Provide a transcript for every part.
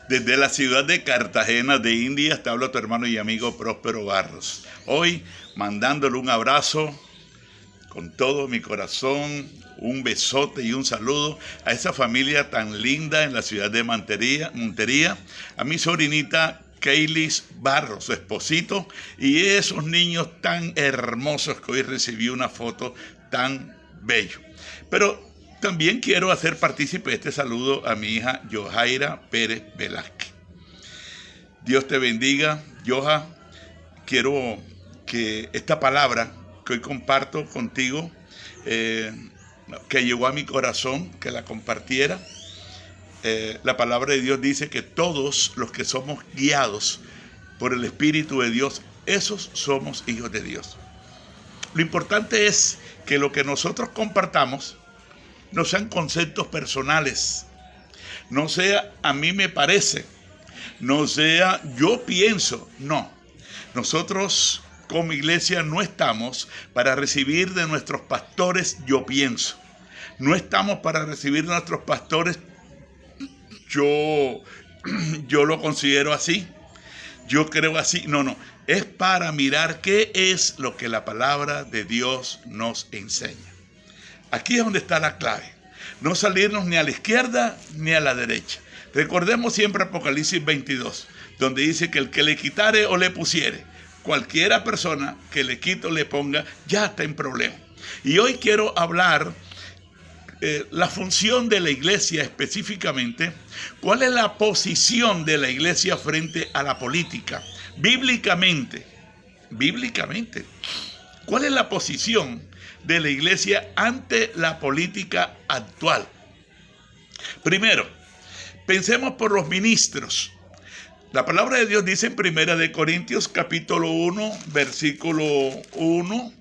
Desde la ciudad de Cartagena de Indias te habla tu hermano y amigo Próspero Barros. Hoy mandándole un abrazo con todo mi corazón, un besote y un saludo a esa familia tan linda en la ciudad de Montería, a mi sobrinita Keilis Barros, su esposito, y esos niños tan hermosos que hoy recibí una foto tan bello. Pero también quiero hacer partícipe de este saludo a mi hija Yohaira Pérez Velázquez. Dios te bendiga, Yoha. Quiero que esta palabra que hoy comparto contigo, que llegó a mi corazón, que la compartiera. La palabra de Dios dice que todos los que somos guiados por el Espíritu de Dios, esos somos hijos de Dios. Lo importante es que lo que nosotros compartamos no sean conceptos personales, no sea a mí me parece, no sea yo pienso, no. Nosotros como iglesia no estamos para recibir de nuestros pastores yo pienso. No estamos para recibir de nuestros pastores yo lo considero así, yo creo así. No. Es para mirar qué es lo que la palabra de Dios nos enseña. Aquí es donde está la clave. No salirnos ni a la izquierda ni a la derecha. Recordemos siempre Apocalipsis 22, donde dice que el que le quitare o le pusiere, cualquiera persona que le quite o le ponga, ya está en problema. Y hoy quiero hablar la función de la iglesia específicamente. ¿Cuál es la posición de la iglesia frente a la política? Bíblicamente. ¿Cuál es la posición de la iglesia ante la política actual? Primero, pensemos por los ministros. La palabra de Dios dice en 1 Corintios capítulo 1, versículo 1,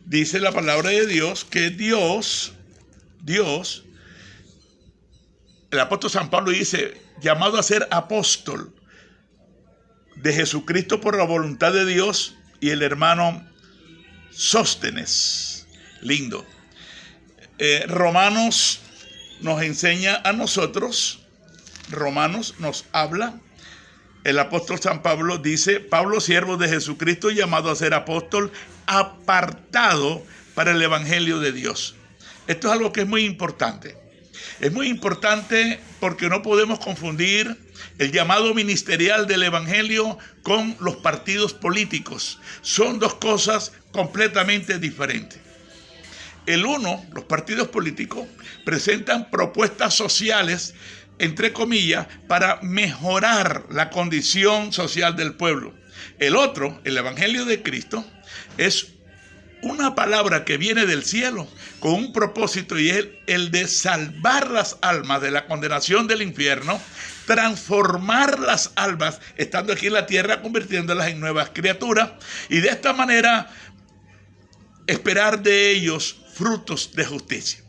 dice la palabra de Dios que Dios, el apóstol San Pablo dice, llamado a ser apóstol de Jesucristo por la voluntad de Dios, y el hermano Sóstenes. Lindo. Romanos nos enseña a nosotros, Romanos nos habla, el apóstol San Pablo dice, Pablo, siervo de Jesucristo, llamado a ser apóstol, apartado para el evangelio de Dios. Esto es algo que es muy importante. Es muy importante porque no podemos confundir el llamado ministerial del evangelio con los partidos políticos. Son dos cosas completamente diferentes. Los partidos políticos presentan propuestas sociales, entre comillas, para mejorar la condición social del pueblo. El otro, el evangelio de Cristo, es una palabra que viene del cielo con un propósito, y es el de salvar las almas de la condenación del infierno, transformar las almas estando aquí en la tierra, convirtiéndolas en nuevas criaturas, y de esta manera esperar de ellos frutos de justicia.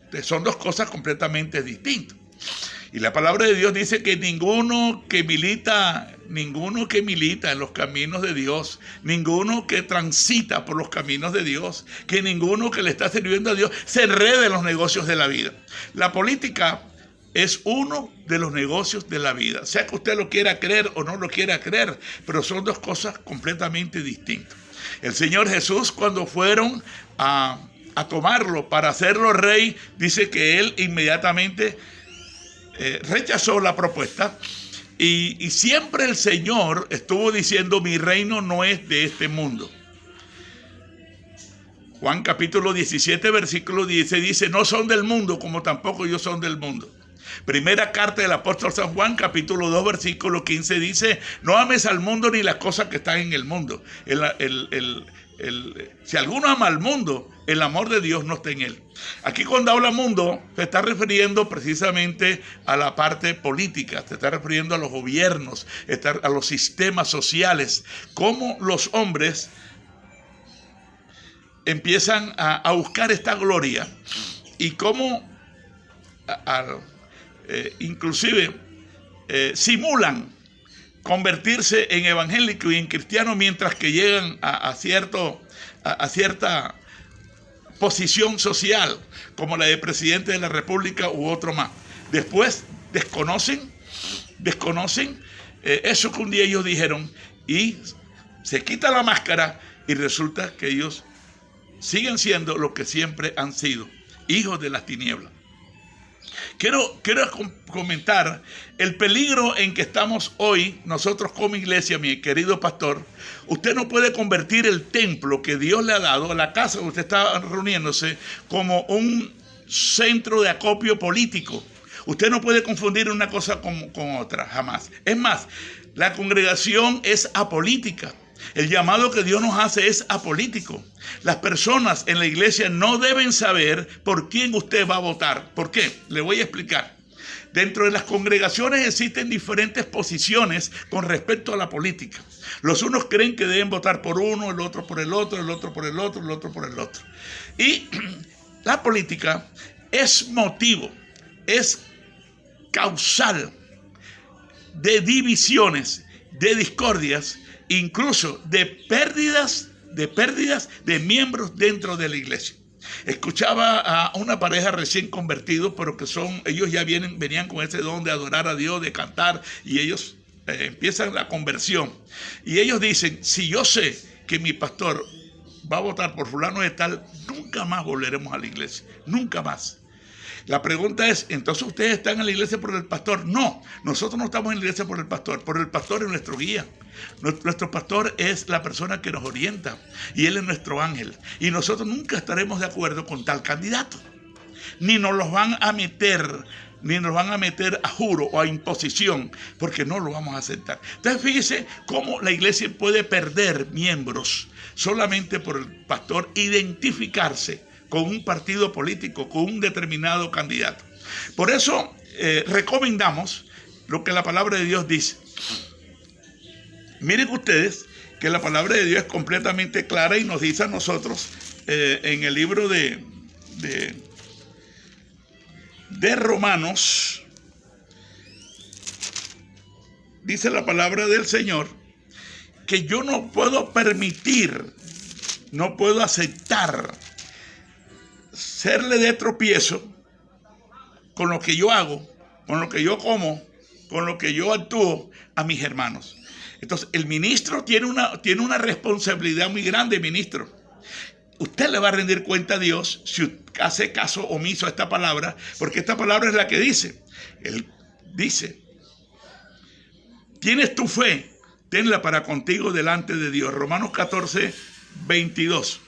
Entonces, son dos cosas completamente distintas. Y la palabra de Dios dice que ninguno que milita en los caminos de Dios, ninguno que transita por los caminos de Dios, que ninguno que le está sirviendo a Dios se enrede en los negocios de la vida. La política es uno de los negocios de la vida, sea que usted lo quiera creer o no lo quiera creer, pero son dos cosas completamente distintas. El Señor Jesús, cuando fueron a tomarlo para hacerlo rey, dice que él inmediatamente rechazó la propuesta, y siempre el Señor estuvo diciendo, mi reino no es de este mundo. Juan capítulo 17 versículo 10 dice, no son del mundo como tampoco yo son del mundo. Primera carta del apóstol San Juan capítulo 2 versículo 15 dice, no ames al mundo ni las cosas que están en el mundo. Si alguno ama al mundo, el amor de Dios no está en él. Aquí cuando habla mundo, se está refiriendo precisamente a la parte política, se está refiriendo a los gobiernos, a los sistemas sociales, cómo los hombres empiezan a buscar esta gloria, y cómo inclusive simulan convertirse en evangélico y en cristiano mientras que llegan a cierta posición social, como la de presidente de la República u otro más. Después desconocen desconocen eso que un día ellos dijeron y se quita la máscara y resulta que ellos siguen siendo lo que siempre han sido, hijos de las tinieblas. Quiero comentar el peligro en que estamos hoy nosotros como iglesia, mi querido pastor. Usted no puede convertir el templo que Dios le ha dado, la casa donde usted está reuniéndose, como un centro de acopio político. Usted no puede confundir una cosa con otra, jamás. Es más, la congregación es apolítica. El llamado que Dios nos hace es apolítico. Las personas en la iglesia no deben saber por quién usted va a votar. ¿Por qué? Le voy a explicar. Dentro de las congregaciones existen diferentes posiciones con respecto a la política. Los unos creen que deben votar por uno, el otro por el otro, el otro por el otro, el otro por el otro. Y la política es motivo, es causal de divisiones, de discordias, incluso de pérdidas de miembros dentro de la iglesia. Escuchaba a una pareja recién convertidos, pero que ellos ya venían con ese don de adorar a Dios, de cantar, y ellos empiezan la conversión. Y ellos dicen, si yo sé que mi pastor va a votar por fulano de tal, nunca más volveremos a la iglesia, nunca más. La pregunta es, ¿entonces ustedes están en la iglesia por el pastor? No, nosotros no estamos en la iglesia por el pastor es nuestro guía. Nuestro pastor es la persona que nos orienta y él es nuestro ángel. Y nosotros nunca estaremos de acuerdo con tal candidato. Ni nos los van a meter a juro o a imposición, porque no lo vamos a aceptar. Entonces fíjese cómo la iglesia puede perder miembros solamente por el pastor identificarse con un partido político, con un determinado candidato. Por eso recomendamos lo que la palabra de Dios dice. Miren ustedes que la palabra de Dios es completamente clara y nos dice a nosotros en el libro de Romanos, dice la palabra del Señor, que yo no puedo permitir, no puedo aceptar serle de tropiezo con lo que yo hago, con lo que yo como, con lo que yo actúo a mis hermanos. Entonces, el ministro tiene una responsabilidad muy grande, ministro. Usted le va a rendir cuenta a Dios si hace caso omiso a esta palabra, porque esta palabra es la que dice. Él dice, tienes tu fe, tenla para contigo delante de Dios. Romanos 14, 22.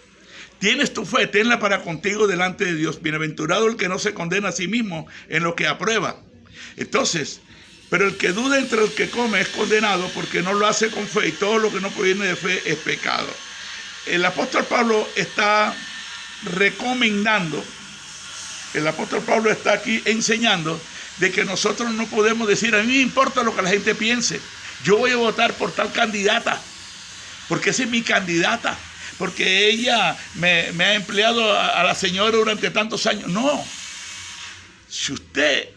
Tienes tu fe, tenla para contigo delante de Dios. Bienaventurado el que no se condena a sí mismo en lo que aprueba. Entonces, pero el que duda entre el que come es condenado porque no lo hace con fe, y todo lo que no proviene de fe es pecado. El apóstol Pablo está recomendando, el apóstol Pablo está aquí enseñando de que nosotros no podemos decir, a mí me importa lo que la gente piense, yo voy a votar por tal candidata, porque esa es mi candidata, porque ella me ha empleado a la señora durante tantos años. No, si usted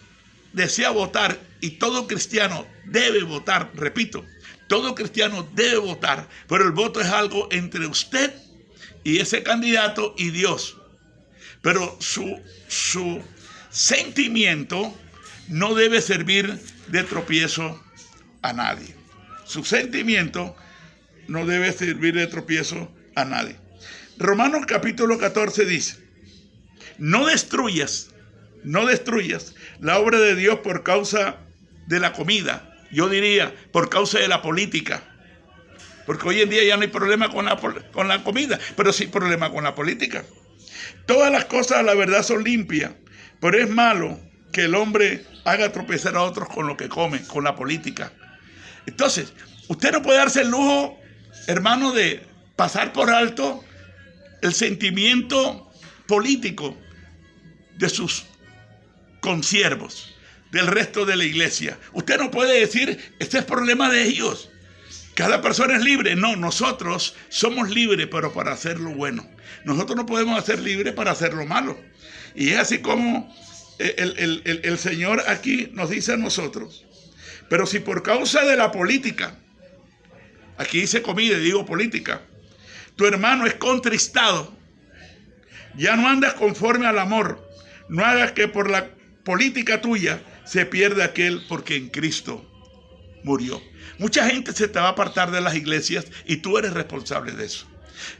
desea votar, y todo cristiano debe votar, repito, todo cristiano debe votar, pero el voto es algo entre usted y ese candidato y Dios. Pero su sentimiento no debe servir de tropiezo a nadie. Su sentimiento no debe servir de tropiezo a nadie. Romanos capítulo 14 dice, no destruyas la obra de Dios por causa de la comida. Yo diría, por causa de la política. Porque hoy en día ya no hay problema con la comida, pero sí problema con la política. Todas las cosas, la verdad, son limpias, pero es malo que el hombre haga tropezar a otros con lo que come, con la política. Entonces, usted no puede darse el lujo, hermano, de pasar por alto el sentimiento político de sus consiervos, del resto de la iglesia. Usted no puede decir, este es problema de ellos. Cada persona es libre. No, nosotros somos libres, pero para hacer lo bueno. Nosotros no podemos ser libres para hacer lo malo. Y es así como el Señor aquí nos dice a nosotros. Pero si por causa de la política, aquí dice comida, digo política, tu hermano es contristado, ya no andas conforme al amor. No hagas que por la política tuya se pierda aquel porque en Cristo murió. Mucha gente se te va a apartar de las iglesias y tú eres responsable de eso.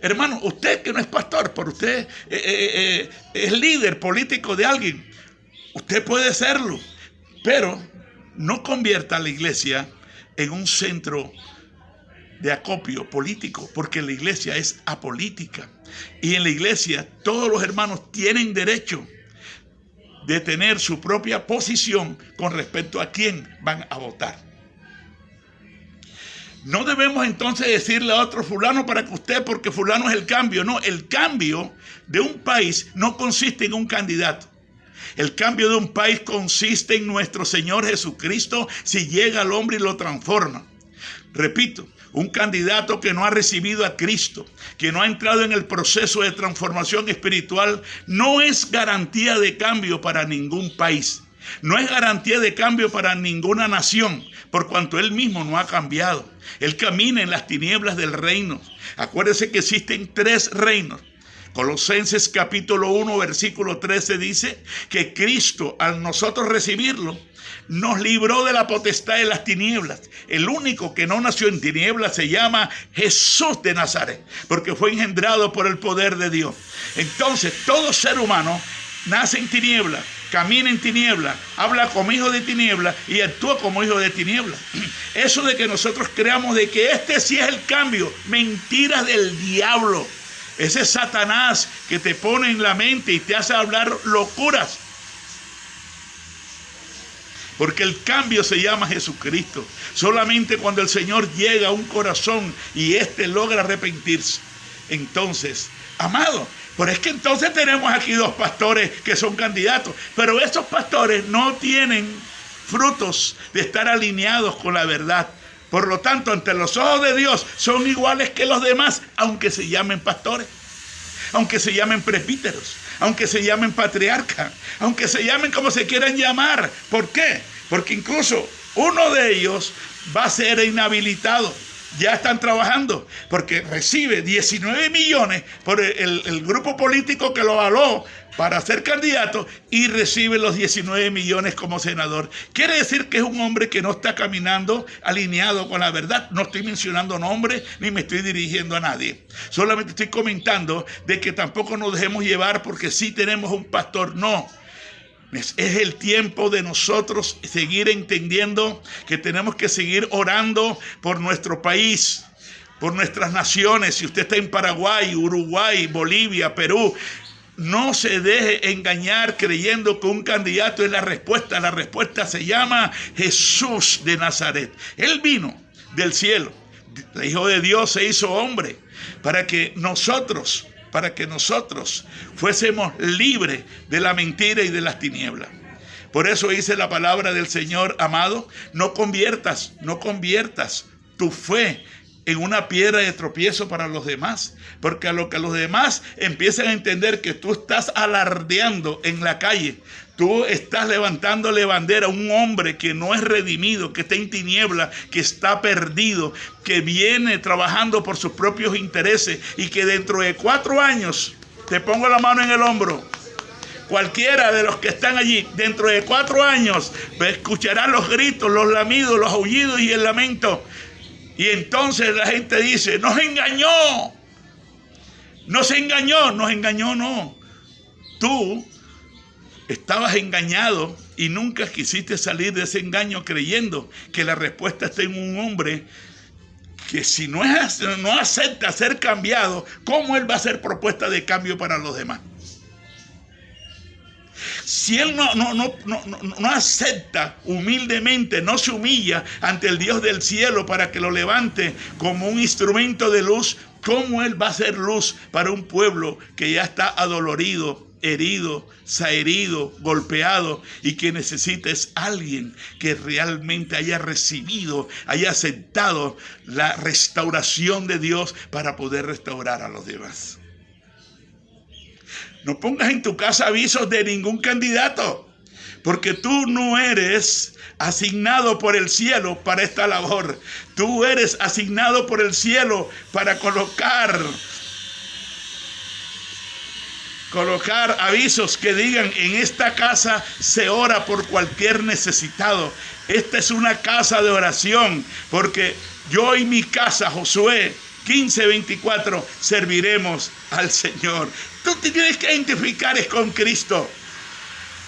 Hermano, usted que no es pastor, pero usted es líder político de alguien, usted puede serlo, pero no convierta a la iglesia en un centro de acopio político, porque la iglesia es apolítica. Y en la iglesia todos los hermanos tienen derecho de tener su propia posición con respecto a quién van a votar. No debemos entonces decirle a otro fulano para que usted, porque fulano es el cambio. No, el cambio de un país no consiste en un candidato. El cambio de un país consiste en nuestro Señor Jesucristo si llega al hombre y lo transforma. Repito, un candidato que no ha recibido a Cristo, que no ha entrado en el proceso de transformación espiritual, no es garantía de cambio para ningún país. No es garantía de cambio para ninguna nación, por cuanto él mismo no ha cambiado. Él camina en las tinieblas del reino. Acuérdese que existen 3 reinos. Colosenses capítulo 1, versículo 13 dice que Cristo, al nosotros recibirlo, nos libró de la potestad de las tinieblas. El único que no nació en tinieblas se llama Jesús de Nazaret, porque fue engendrado por el poder de Dios. Entonces, todo ser humano nace en tinieblas, camina en tinieblas, habla como hijo de tinieblas y actúa como hijo de tinieblas. Eso de que nosotros creamos de que este sí es el cambio, mentiras del diablo. Ese Satanás que te pone en la mente y te hace hablar locuras. Porque el cambio se llama Jesucristo. Solamente cuando el Señor llega a un corazón y éste logra arrepentirse. Entonces, amado, pero es que entonces tenemos aquí 2 pastores que son candidatos. Pero esos pastores no tienen frutos de estar alineados con la verdad. Por lo tanto, ante los ojos de Dios son iguales que los demás, aunque se llamen pastores, aunque se llamen presbíteros, aunque se llamen patriarcas, aunque se llamen como se quieran llamar. ¿Por qué? Porque incluso uno de ellos va a ser inhabilitado. Ya están trabajando porque recibe 19 millones por el grupo político que lo avaló para ser candidato y recibe los 19 millones como senador. Quiere decir que es un hombre que no está caminando alineado con la verdad. No estoy mencionando nombres ni me estoy dirigiendo a nadie. Solamente estoy comentando de que tampoco nos dejemos llevar porque sí tenemos un pastor. No. Es el tiempo de nosotros seguir entendiendo que tenemos que seguir orando por nuestro país, por nuestras naciones. Si usted está en Paraguay, Uruguay, Bolivia, Perú, no se deje engañar creyendo que un candidato es la respuesta. La respuesta se llama Jesús de Nazaret. Él vino del cielo. El Hijo de Dios se hizo hombre para que nosotros fuésemos libres de la mentira y de las tinieblas. Por eso dice la palabra del Señor, amado, no conviertas tu fe en una piedra de tropiezo para los demás, porque a lo que los demás empiezan a entender que tú estás alardeando en la calle, tú estás levantándole bandera a un hombre que no es redimido, que está en tiniebla, que está perdido, que viene trabajando por sus propios intereses y que dentro de 4 años, te pongo la mano en el hombro, cualquiera de los que están allí, dentro de 4 años, escuchará los gritos, los lamidos, los aullidos y el lamento. Y entonces la gente dice, nos engañó. Nos engañó no. Tú estabas engañado y nunca quisiste salir de ese engaño creyendo que la respuesta está en un hombre que si no acepta ser cambiado, ¿cómo él va a hacer propuesta de cambio para los demás? Si él no acepta humildemente, no se humilla ante el Dios del cielo para que lo levante como un instrumento de luz, ¿cómo él va a ser luz para un pueblo que ya está adolorido, herido, saherido, golpeado y que necesita es alguien que realmente haya recibido, haya aceptado la restauración de Dios para poder restaurar a los demás? No pongas en tu casa avisos de ningún candidato, porque tú no eres asignado por el cielo para esta labor. Tú eres asignado por el cielo para colocar colocar avisos que digan: en esta casa se ora por cualquier necesitado. Esta es una casa de oración, porque yo y mi casa, Josué 15:24, serviremos al Señor. Tú te tienes que identificar es con Cristo.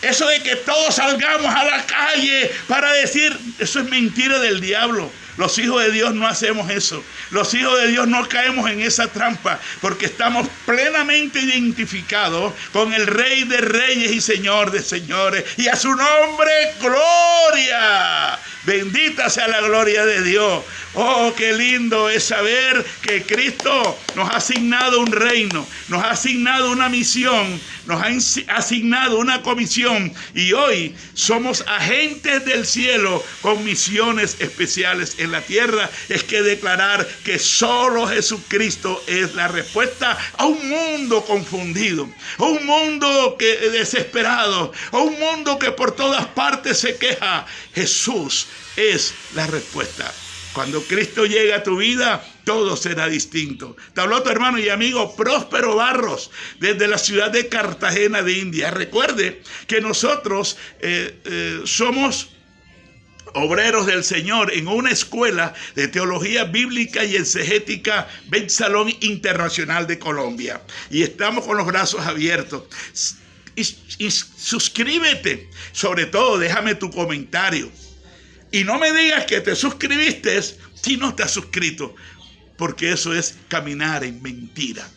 Eso de que todos salgamos a la calle para decir, eso es mentira del diablo. Los hijos de Dios no hacemos eso. Los hijos de Dios no caemos en esa trampa, porque estamos plenamente identificados con el Rey de Reyes y Señor de Señores. Y a su nombre, gloria. Bendita sea la gloria de Dios. Oh, qué lindo es saber que Cristo nos ha asignado un reino, nos ha asignado una misión, nos ha asignado una comisión, y hoy somos agentes del cielo con misiones especiales en la tierra. Es que declarar que solo Jesucristo es la respuesta a un mundo confundido, a un mundo desesperado, a un mundo que por todas partes se queja. Jesús es la respuesta. Cuando Cristo llega a tu vida, todo será distinto. Te habló tu hermano y amigo Próspero Barros desde la ciudad de Cartagena de India. Recuerde que nosotros somos obreros del Señor en una escuela de teología bíblica y exegética Ben Salón Internacional de Colombia. Y estamos con los brazos abiertos. Y suscríbete. Sobre todo, déjame tu comentario. Y no me digas que te suscribiste si no te has suscrito, porque eso es caminar en mentira.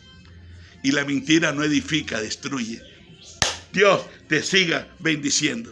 Y la mentira no edifica, destruye. Dios te siga bendiciendo.